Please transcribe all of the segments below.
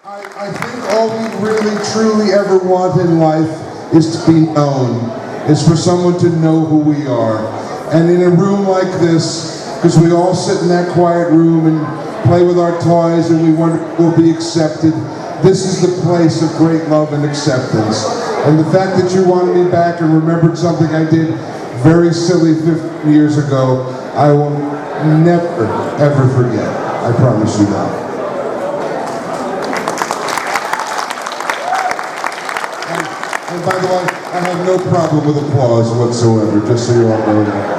I think all we really, truly ever want in life is to be known, is for someone to know who we are. And in a room like this, because we all sit in that quiet room and play with our toys and we wonder if we'll be accepted, this is the place of great love and acceptance. And the fact that you wanted me back and remembered something I did very silly 15 years ago, I will never, ever forget. I promise you that. And by the way, I have no problem with applause whatsoever, just so you all know that.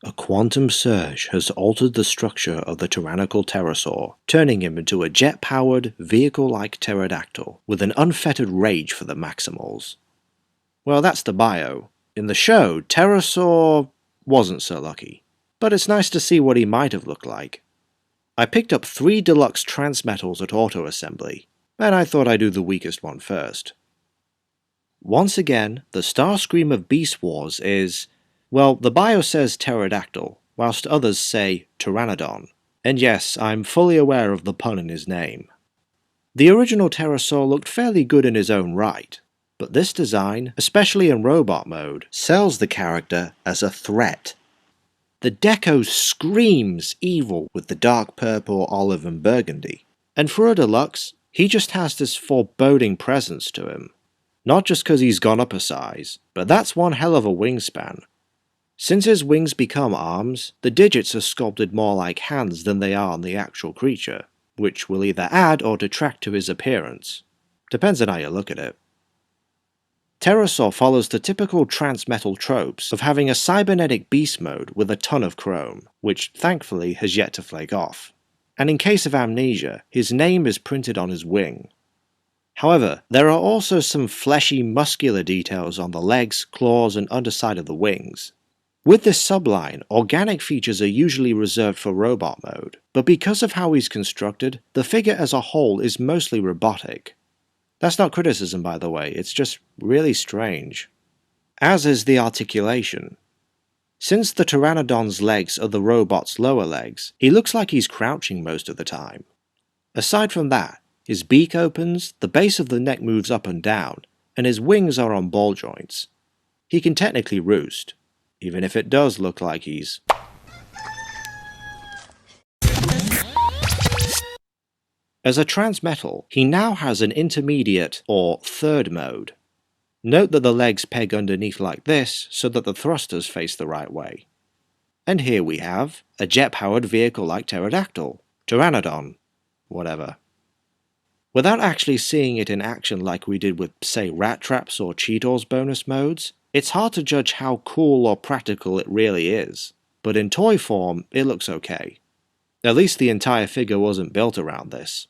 A quantum surge has altered the structure of the tyrannical Terrorsaur, turning him into a jet-powered, vehicle-like pterodactyl with an unfettered rage for the Maximals. Well, that's the bio. In the show, Terrorsaur wasn't so lucky. But it's nice to see what he might have looked like. I picked up 3 deluxe Transmetals at Auto Assembly, and I thought I'd do the weakest one first. Once again, the Starscream of Beast Wars is, well, the bio says pterodactyl, whilst others say pteranodon, and yes, I'm fully aware of the pun in his name. The original Terrorsaur looked fairly good in his own right, but this design, especially in robot mode, sells the character as a threat. The deco screams evil with the dark purple, olive and burgundy, and for a deluxe, he just has this foreboding presence to him. Not just because he's gone up a size, but that's one hell of a wingspan. Since his wings become arms, the digits are sculpted more like hands than they are on the actual creature, which will either add or detract to his appearance. Depends on how you look at it. Terrorsaur follows the typical Transmetal tropes of having a cybernetic beast mode with a ton of chrome, which thankfully has yet to flake off. And in case of amnesia, his name is printed on his wing. However, there are also some fleshy muscular details on the legs, claws and underside of the wings. With this subline, organic features are usually reserved for robot mode, but because of how he's constructed, the figure as a whole is mostly robotic. That's not criticism, by the way, it's just really strange. As is the articulation. Since the Pteranodon's legs are the robot's lower legs, he looks like he's crouching most of the time. Aside from that, his beak opens, the base of the neck moves up and down, and his wings are on ball joints. He can technically roost, even if it does look like he's... As a Transmetal, he now has an intermediate, or third mode. Note that the legs peg underneath like this, so that the thrusters face the right way. And here we have a jet-powered vehicle like pterodactyl, pteranodon, whatever. Without actually seeing it in action like we did with, say, Rat Traps or Cheetor's bonus modes, it's hard to judge how cool or practical it really is, but in toy form, it looks okay. At least the entire figure wasn't built around this.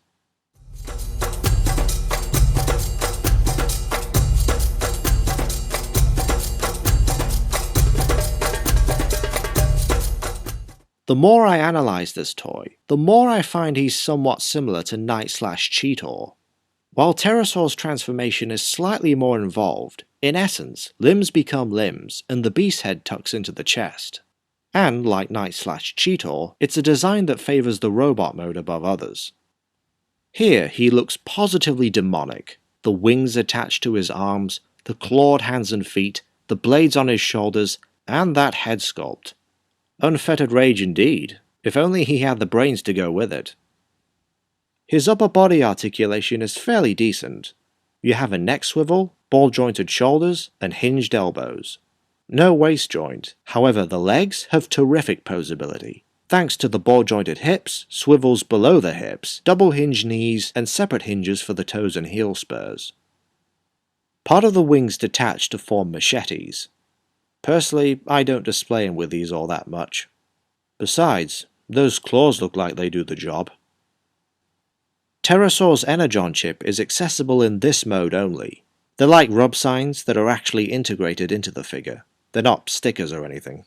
The more I analyze this toy, the more I find he's somewhat similar to Knight/Cheetor. While Terrorsaur's transformation is slightly more involved, in essence, limbs become limbs and the beast head tucks into the chest. And, like Knight/Cheetor, it's a design that favours the robot mode above others. Here he looks positively demonic, the wings attached to his arms, the clawed hands and feet, the blades on his shoulders, and that head sculpt. Unfettered rage indeed, if only he had the brains to go with it. His upper body articulation is fairly decent. You have a neck swivel, ball-jointed shoulders, and hinged elbows. No waist joint, however the legs have terrific posability, thanks to the ball-jointed hips, swivels below the hips, double hinged knees, and separate hinges for the toes and heel spurs. Part of the wings detach to form machetes. Personally, I don't display him with these all that much. Besides, those claws look like they do the job. Terrorsaur's Energon chip is accessible in this mode only. They're like rub signs that are actually integrated into the figure. They're not stickers or anything.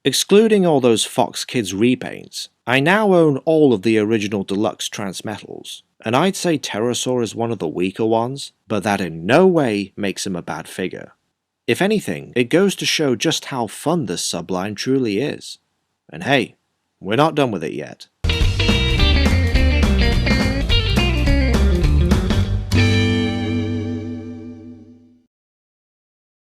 Excluding all those Fox Kids repaints, I now own all of the original deluxe Transmetals, and I'd say Terrorsaur is one of the weaker ones, but that in no way makes him a bad figure. If anything, it goes to show just how fun this subline truly is. And hey, we're not done with it yet.